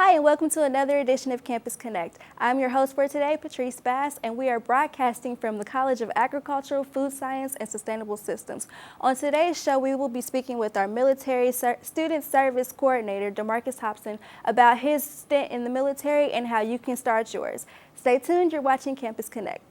Hi, and welcome to another edition of Campus Connect. I'm your host for today, Patrice Bass, and we are broadcasting from the College of Agricultural, Food Science, and Sustainable Systems. On today's show, we will be speaking with our Military Student Service Coordinator, DeMarcus Hobson, about his stint in the military and how you can start yours. Stay tuned, you're watching Campus Connect.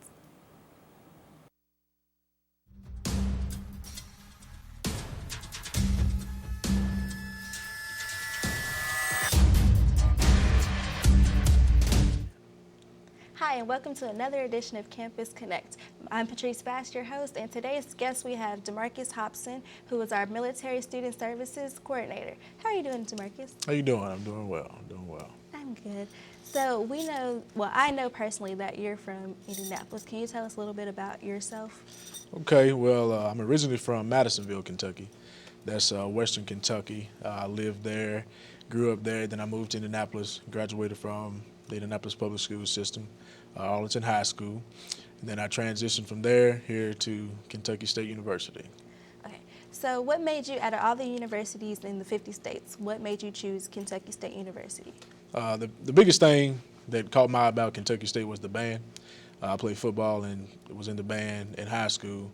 Hi, and welcome to another edition of Campus Connect. I'm Patrice Bass, your host, and today's guest we have DeMarcus Hobson, who is our Military Student Services Coordinator. How are you doing, DeMarcus? How you doing? I'm doing well. I'm good. So I know personally that you're from Indianapolis. Can you tell us a little bit about yourself? Okay, well, I'm originally from Madisonville, Kentucky. That's Western Kentucky. I lived there, grew up there, then I moved to Indianapolis, graduated from the Indianapolis Public School System, Arlington High School. And then I transitioned from there here to Kentucky State University. Okay, so what made you, out of all the universities in the 50 states, what made you choose Kentucky State University? The biggest thing that caught my eye about Kentucky State was the band. I played football and was in the band in high school,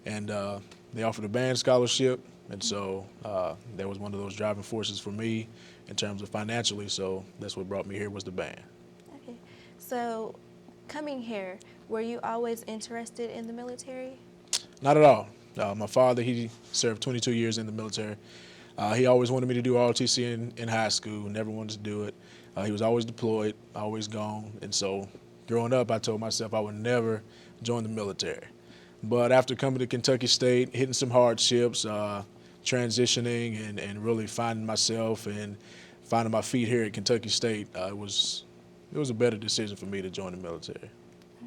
and they offered a band scholarship, and so that was one of those driving forces for me in terms of financially, so that's what brought me here was the band. Okay, so coming here, were you always interested in the military? Not at all. My father, he served 22 years in the military. He always wanted me to do ROTC in high school, never wanted to do it. He was always deployed, always gone, and so growing up, I told myself I would never join the military. But after coming to Kentucky State, hitting some hardships, transitioning and really finding myself and finding my feet here at Kentucky State, it was a better decision for me to join the military.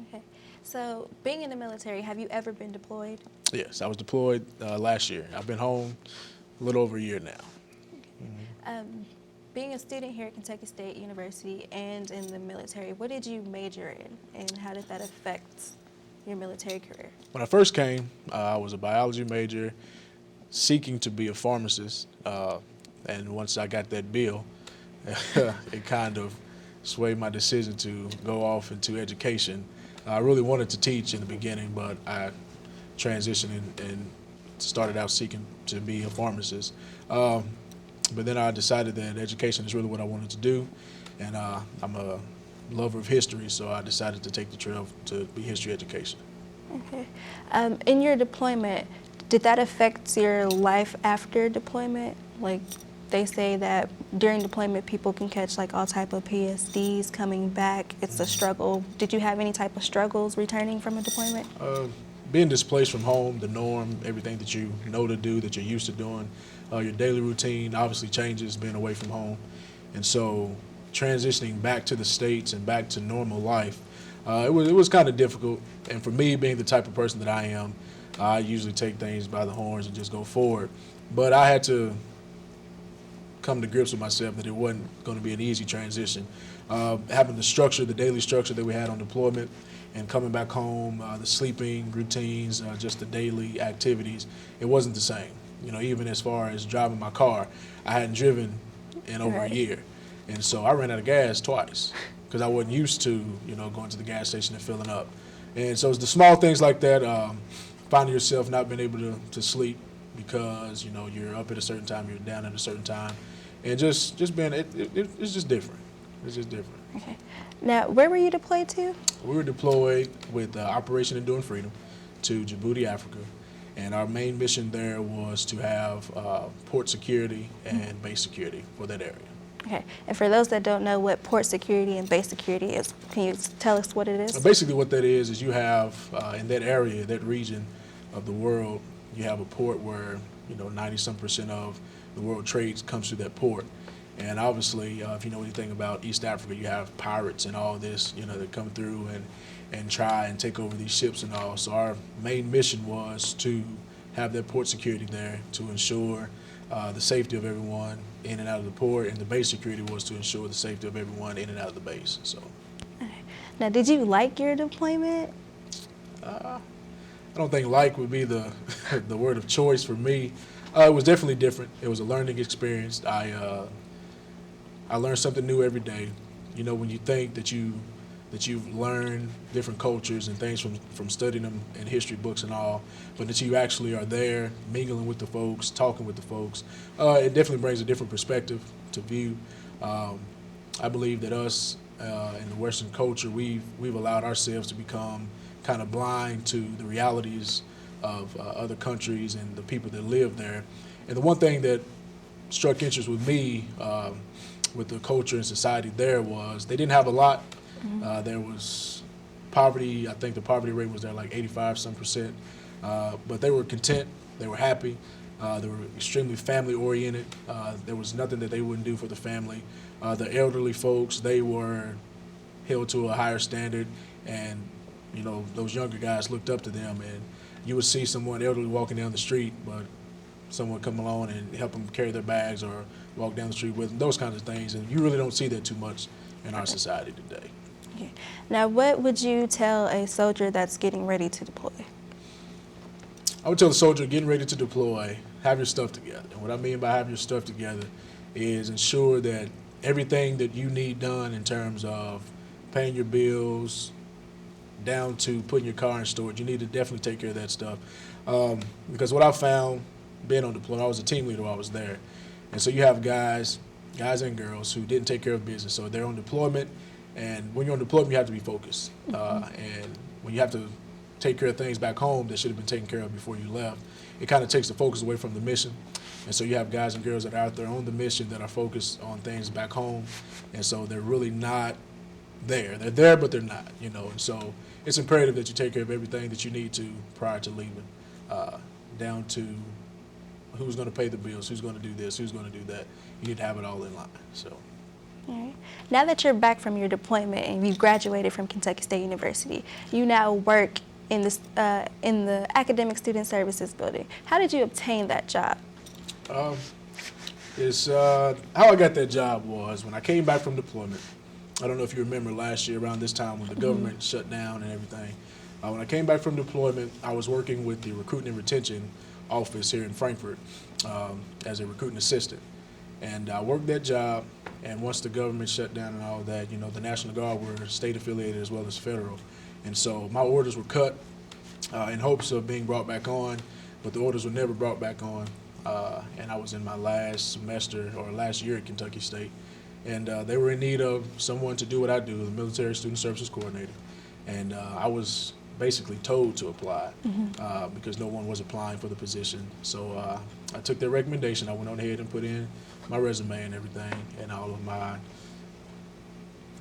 Okay, so being in the military, have you ever been deployed? Yes, I was deployed last year. I've been home a little over a year now. Okay. Being a student here at Kentucky State University and in the military, what did you major in, and how did that affect your military career? When I first came, I was a biology major seeking to be a pharmacist, and once I got that bill, it kind of swayed my decision to go off into education. I really wanted to teach in the beginning, but I transitioned and started out seeking to be a pharmacist. But then I decided that education is really what I wanted to do, and I'm a lover of history, so I decided to take the trail to be history education. Okay. In your deployment, did that affect your life after deployment? Like, they say that during deployment, people can catch like all type of PTSDs coming back. It's a struggle. Did you have any type of struggles returning from a deployment? Being displaced from home, the norm, everything that you know to do, that you're used to doing, your daily routine obviously changes being away from home. And so transitioning back to the States and back to normal life, it was kind of difficult. And for me, being the type of person that I am, I usually take things by the horns and just go forward. But I had to come to grips with myself that it wasn't going to be an easy transition. Having the structure, the daily structure that we had on deployment, and coming back home, the sleeping routines, just the daily activities, it wasn't the same. You know, even as far as driving my car, I hadn't driven in over a year. And so I ran out of gas twice because I wasn't used to, going to the gas station and filling up. And so it's the small things like that, finding yourself not being able to sleep because, you're up at a certain time, you're down at a certain time. And just being, it's just different. It's just different. Okay. Now, where were you deployed to? We were deployed with Operation Enduring Freedom to Djibouti, Africa. And our main mission there was to have port security and base security for that area. Okay, and for those that don't know what port security and base security is, can you tell us what it is? Basically what that is you have in that area, that region of the world, you have a port where 90-some% of the world trade comes through that port. And obviously, if you know anything about East Africa, you have pirates and all this, that come through and try and take over these ships and all. So our main mission was to have that port security there to ensure the safety of everyone in and out of the port, and the base security was to ensure the safety of everyone in and out of the base. So. Okay. Now, did you like your deployment? I don't think like would be the the word of choice for me. It was definitely different. It was a learning experience. I learn something new every day. You know, when you think that you've learned different cultures and things from studying them in history books and all, but that you actually are there mingling with the folks, talking with the folks, it definitely brings a different perspective to view. I believe that us in the Western culture, we've allowed ourselves to become kind of blind to the realities of other countries and the people that live there. And the one thing that struck interest with me with the culture and society there was they didn't have a lot. There was poverty. I think the poverty rate was there like 85% but they were content. They were happy. They were extremely family oriented. There was nothing that they wouldn't do for the family. The elderly folks, they were held to a higher standard, and you know those younger guys looked up to them. And you would see someone elderly walking down the street, but someone come along and help them carry their bags or walk down the street with them, those kinds of things. And you really don't see that too much in our society today. Okay. Now, what would you tell a soldier that's getting ready to deploy? I would tell a soldier getting ready to deploy, have your stuff together. And what I mean by have your stuff together is ensure that everything that you need done in terms of paying your bills, down to putting your car in storage, you need to definitely take care of that stuff. Because what I found being on deployment, I was a team leader while I was there. And so you have guys and girls who didn't take care of business. So they're on deployment, and when you're on deployment, you have to be focused. And when you have to take care of things back home that should have been taken care of before you left, it kind of takes the focus away from the mission. And so you have guys and girls that are out there on the mission that are focused on things back home. And so they're really not there. They're there, but they're not, you know. And so it's imperative that you take care of everything that you need to prior to leaving, down to who's going to pay the bills, who's going to do this, who's going to do that. You need to have it all in line. So. All right. Now that you're back from your deployment and you graduated from Kentucky State University, you now work in the Academic Student Services building. How did you obtain that job? How I got that job was when I came back from deployment. I don't know if you remember last year around this time when the government shut down and everything. When I came back from deployment, I was working with the recruiting and retention office here in Frankfurt as a recruiting assistant. And I worked that job, and once the government shut down and all that, you know, the National Guard were state affiliated as well as federal. And so my orders were cut in hopes of being brought back on, but the orders were never brought back on. And I was in my last semester or last year at Kentucky State. And they were in need of someone to do what I do, the Military Student Services Coordinator. And I was basically told to apply because no one was applying for the position. So I took their recommendation. I went on ahead and put in my resume and everything and all of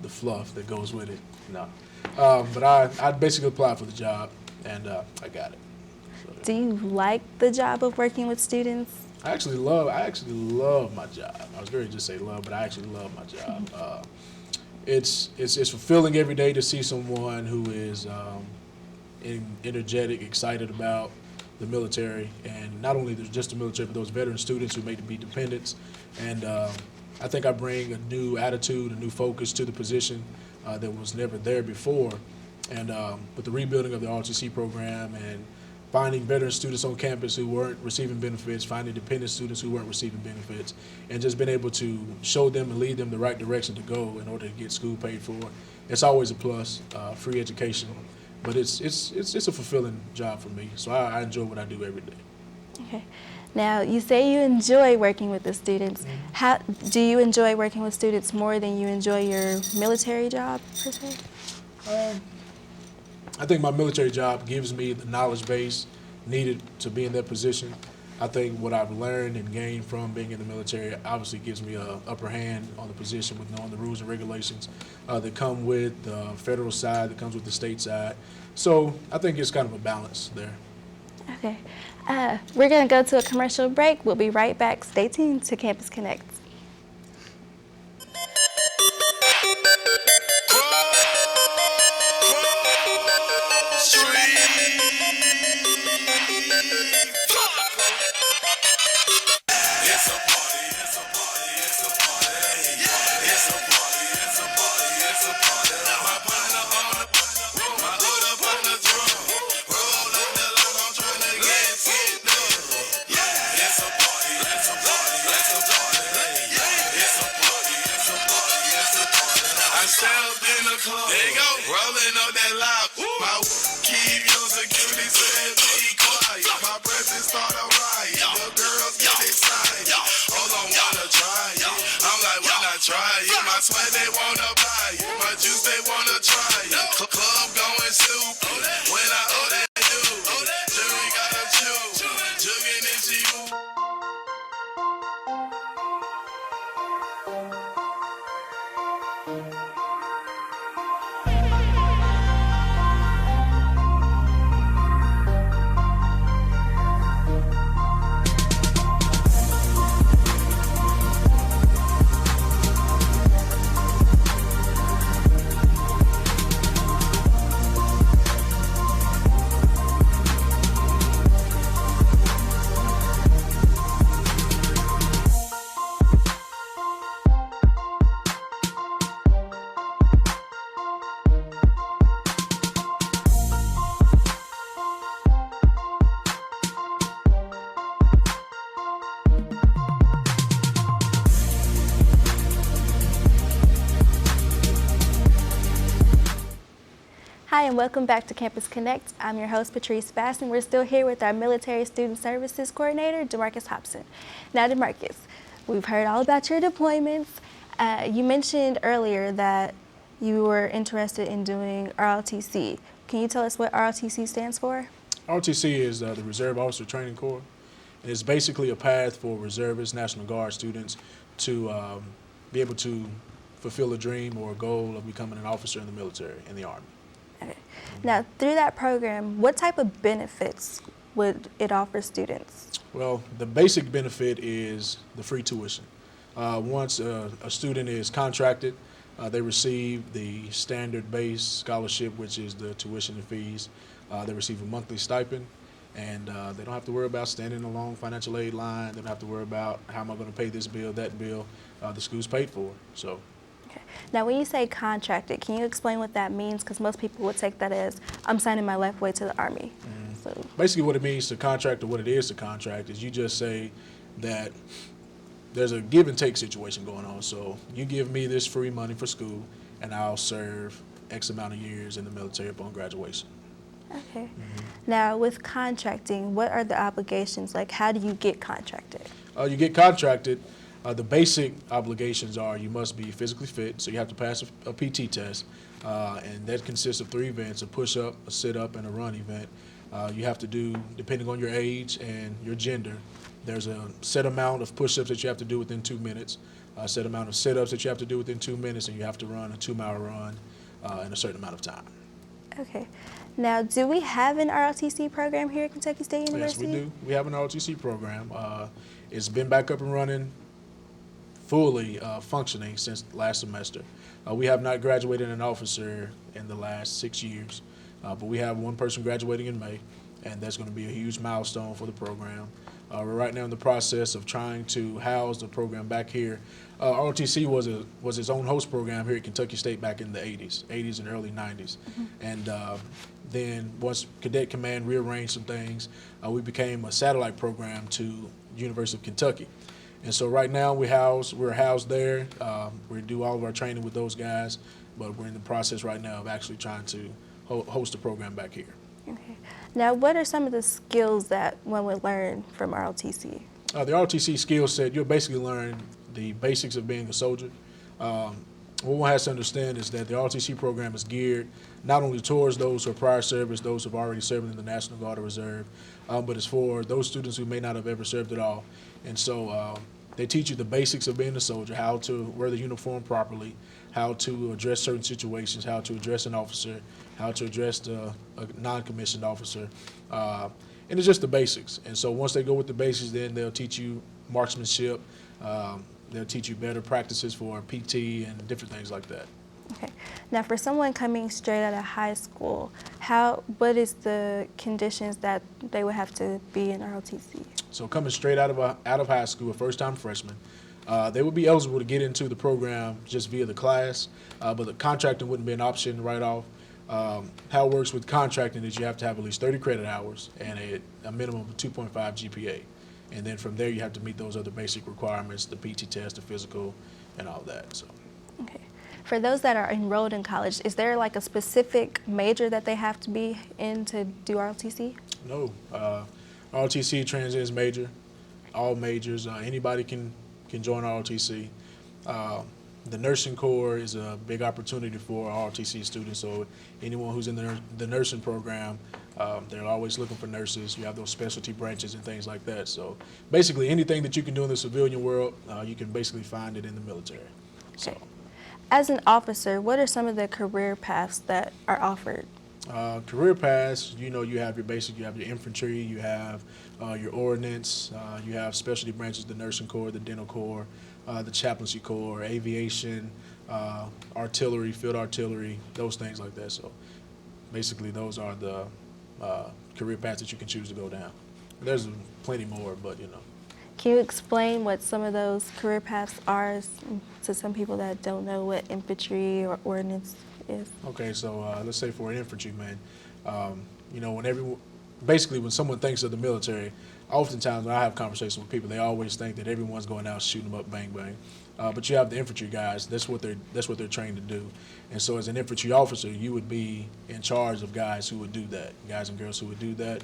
the fluff that goes with it. No. But I basically applied for the job, and I got it. So, do you like the job of working with students? I actually love my job. I was going to just say love, but I actually love my job. It's fulfilling every day to see someone who is energetic, excited about the military, and not only just the military, but those veteran students who may be dependents. And I think I bring a new attitude, a new focus to the position that was never there before. And with the rebuilding of the ROTC program and finding veteran students on campus who weren't receiving benefits, finding dependent students who weren't receiving benefits, and just being able to show them and lead them the right direction to go in order to get school paid for. It's always a plus, free education, but it's a fulfilling job for me. So I enjoy what I do every day. Okay. Now, you say you enjoy working with the students. How do you enjoy working with students more than you enjoy your military job, per se? I think my military job gives me the knowledge base needed to be in that position. I think what I've learned and gained from being in the military obviously gives me an upper hand on the position with knowing the rules and regulations that come with the federal side, that comes with the state side. So I think it's kind of a balance there. Okay. We're going to go to a commercial break. We'll be right back. Stay tuned to Campus Connect. myself in the club. There you go. Rolling up that loud. My keep your security said be quiet. My presence start a riot. The girls get excited. Hold on, wanna try it. I'm like, why not try it? My sweat, they wanna buy it. My juice, they wanna try it. Club going stupid. When I owe that dude. Jury gotta choose. Jugging and she move. Hi, and welcome back to Campus Connect. I'm your host, Patrice Bass, and we're still here with our Military Student Services Coordinator, DeMarcus Hobson. Now, DeMarcus, we've heard all about your deployments. You mentioned earlier that you were interested in doing ROTC. Can you tell us what ROTC stands for? ROTC is the Reserve Officer Training Corps, and it's basically a path for reservists, National Guard students to be able to fulfill a dream or a goal of becoming an officer in the military, in the Army. Okay. Now, through that program, what type of benefits would it offer students? Well, the basic benefit is the free tuition. Once a student is contracted, they receive the standard base scholarship, which is the tuition and fees. They receive a monthly stipend, and they don't have to worry about standing in a long financial aid line. They don't have to worry about how am I going to pay this bill, that bill. The school's paid for. So. Okay. Now, when you say contracted, can you explain what that means? Because most people would take that as I'm signing my life away to the Army. So basically what it means to contract, or what it is to contract, is you just say that there's a give and take situation going on. So you give me this free money for school, and I'll serve X amount of years in the military upon graduation. Okay. Now, with contracting, what are the obligations? Like, how do you get contracted? You get contracted. The basic obligations are you must be physically fit, so you have to pass a PT test, and that consists of 3 events: a push-up, a sit-up, and a run event. You have to do, depending on your age and your gender, there's a set amount of push-ups that you have to do within 2 minutes, a set amount of sit-ups that you have to do within 2 minutes, and you have to run a 2-mile run in a certain amount of time. Okay. Now, do we have an ROTC program here at Kentucky State University? Yes, we do. We have an ROTC program. It's been back up and running, fully functioning since last semester. We have not graduated an officer in the last 6 years, but we have one person graduating in May, and that's going to be a huge milestone for the program. We're right now in the process of trying to house the program back here. ROTC was its own host program here at Kentucky State back in the 80s and early 90s. And then once Cadet Command rearranged some things, we became a satellite program to University of Kentucky. And so right now we're housed there. We do all of our training with those guys, but we're in the process right now of actually trying to host the program back here. Okay. Now, what are some of the skills that one would learn from ROTC? The ROTC skill set, you'll basically learn the basics of being a soldier. What one has to understand is that the ROTC program is geared not only towards those who are prior service, those who have already served in the National Guard or Reserve, but it's for those students who may not have ever served at all. And so they teach you the basics of being a soldier, how to wear the uniform properly, how to address certain situations, how to address an officer, how to address a non-commissioned officer. And it's just the basics. And so once they go with the basics, then they'll teach you marksmanship. They'll teach you better practices for PT and different things like that. Okay. Now, for someone coming straight out of high school, what is the conditions that they would have to be in ROTC? So coming straight out of high school, a first-time freshman, they would be eligible to get into the program just via the class, but the contracting wouldn't be an option right off. How it works with contracting is you have to have at least 30 credit hours and a minimum of 2.5 GPA. And then from there, you have to meet those other basic requirements, the PT test, the physical, and all that. So. Okay. For those that are enrolled in college, is there like a specific major that they have to be in to do ROTC? No, ROTC transcends major, all majors. Anybody can join ROTC. The nursing corps is a big opportunity for ROTC students. So anyone who's in the nursing program, they're always looking for nurses. You have those specialty branches and things like that. So basically anything that you can do in the civilian world, you can basically find it in the military. So. Okay. As an officer, what are some of the career paths that are offered? Career paths, you have your basic, you have your infantry, you have your ordnance, you have specialty branches, the nursing corps, the dental corps, the chaplaincy corps, aviation, artillery, field artillery, those things like that. So basically those are the career paths that you can choose to go down. There's plenty more, but Can you explain what some of those career paths are to some people that don't know what infantry or ordnance is? Okay, so let's say for an infantryman, when someone thinks of the military, oftentimes when I have conversations with people, they always think that everyone's going out shooting them up, bang bang. But you have the infantry guys. That's what they're trained to do. And so, as an infantry officer, you would be in charge of guys who would do that, guys and girls who would do that.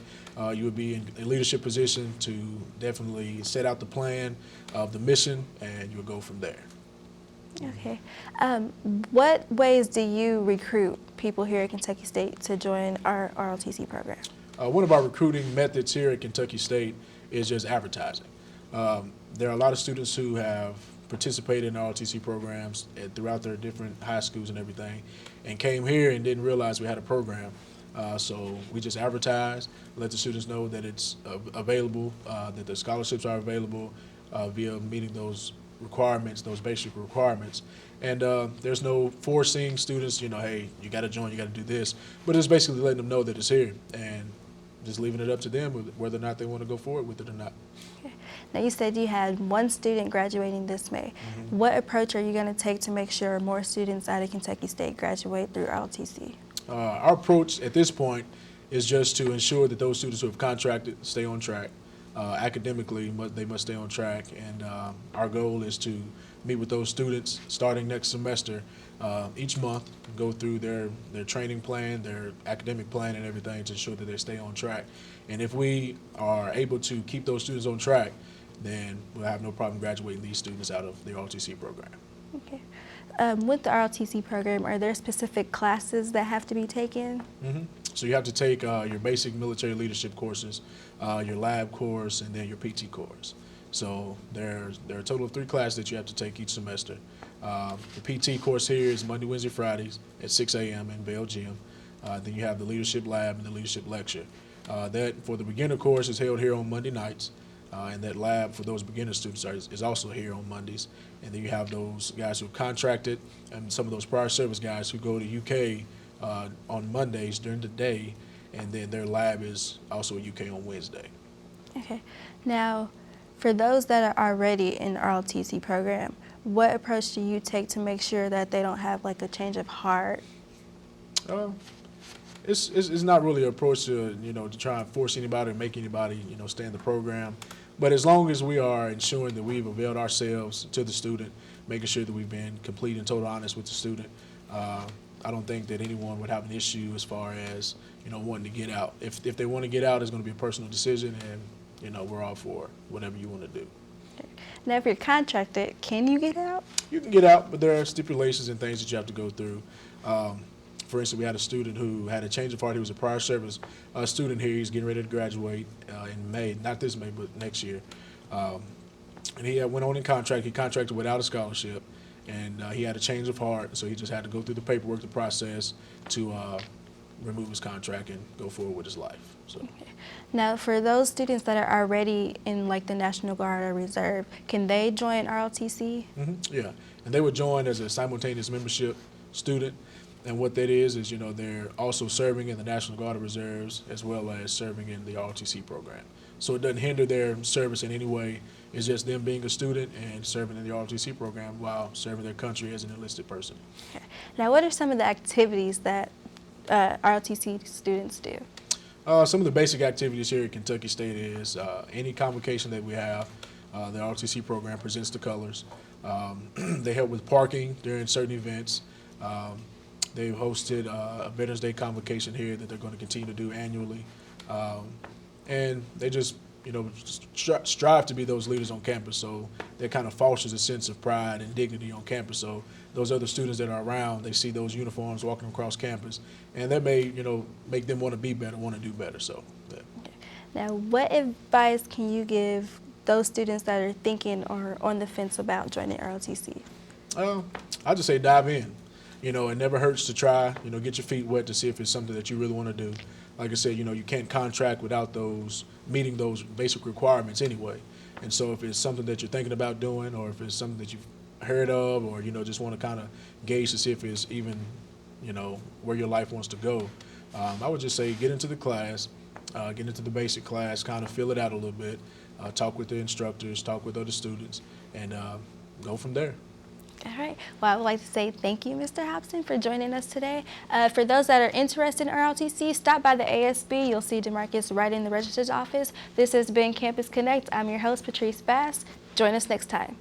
You would be in a leadership position to definitely set out the plan of the mission, and you would go from there. Okay. What ways do you recruit people here at Kentucky State to join our ROTC program? One of our recruiting methods here at Kentucky State is just advertising. There are a lot of students who have participated in ROTC programs throughout their different high schools and everything, and came here and didn't realize we had a program. So we just advertise, let the students know that it's available, that the scholarships are available via meeting those requirements, those basic requirements. And there's no forcing students, hey, you got to join, you got to do this. But it's basically letting them know that it's here and just leaving it up to them whether or not they want to go forward with it or not. Okay. Now, you said you had one student graduating this May. Mm-hmm. What approach are you going to take to make sure more students out of Kentucky State graduate through ROTC? Our approach at this point is just to ensure that those students who have contracted stay on track. Academically, they must stay on track, and our goal is to meet with those students starting next semester each month, go through their training plan, their academic plan and everything to ensure that they stay on track. And if we are able to keep those students on track, then we'll have no problem graduating these students out of the ROTC program. Okay. With the ROTC program, are there specific classes that have to be taken? Mm-hmm. So you have to take your basic military leadership courses, your lab course, and then your PT course. So there are a total of 3 classes that you have to take each semester. The PT course here is Monday, Wednesday, Fridays at 6 a.m. in Bell Gym. Then you have the leadership lab and the leadership lecture. That for the beginner course is held here on Monday nights. And that lab for those beginner students is also here on Mondays. And then you have those guys who have contracted and some of those prior service guys who go to UK on Mondays during the day, and then their lab is also at UK on Wednesday. Okay. Now, for those that are already in the ROTC program, what approach do you take to make sure that they don't have like a change of heart? It's not really an approach to to try and force anybody or make anybody stay in the program. But as long as we are ensuring that we've availed ourselves to the student, making sure that we've been complete and total honest with the student, I don't think that anyone would have an issue as far as wanting to get out. If they want to get out, it's going to be a personal decision, and we're all for whatever you want to do. Okay. Now, if you're contracted, can you get out? You can get out, but there are stipulations and things that you have to go through. For instance, we had a student who had a change of heart. He was a prior service student here. He's getting ready to graduate in May, not this May, but next year. And he went on in contract. He contracted without a scholarship, and he had a change of heart, so he just had to go through the paperwork, the process to remove his contract and go forward with his life. So. Okay. Now, for those students that are already in like the National Guard or Reserve, can they join ROTC? Mm-hmm. Yeah, and they would join as a simultaneous membership student. And what that is they're also serving in the National Guard or Reserves as well as serving in the ROTC program. So it doesn't hinder their service in any way. It's just them being a student and serving in the ROTC program while serving their country as an enlisted person. Okay. Now, what are some of the activities that ROTC students do? Some of the basic activities here at Kentucky State is any convocation that we have, the ROTC program presents the colors. They help with parking during certain events. They've hosted a Veterans Day convocation here that they're going to continue to do annually. And they just, strive to be those leaders on campus. So that kind of fosters a sense of pride and dignity on campus. So those other students that are around, they see those uniforms walking across campus, and that may, make them want to be better, want to do better. So. Now, what advice can you give those students that are thinking or on the fence about joining ROTC? I just say dive in. It never hurts to try. Get your feet wet to see if it's something that you really want to do. Like I said, you can't contract without meeting those basic requirements anyway. And so if it's something that you're thinking about doing, or if it's something that you've heard of, or just want to kind of gauge to see if it's even, where your life wants to go, I would just say get into the class, get into the basic class, kind of fill it out a little bit, talk with the instructors, talk with other students, and go from there. All right. Well, I would like to say thank you, Mr. Hobson, for joining us today. For those that are interested in ROTC, stop by the ASB. You'll see DeMarcus right in the registrar's office. This has been Campus Connect. I'm your host, Patrice Bass. Join us next time.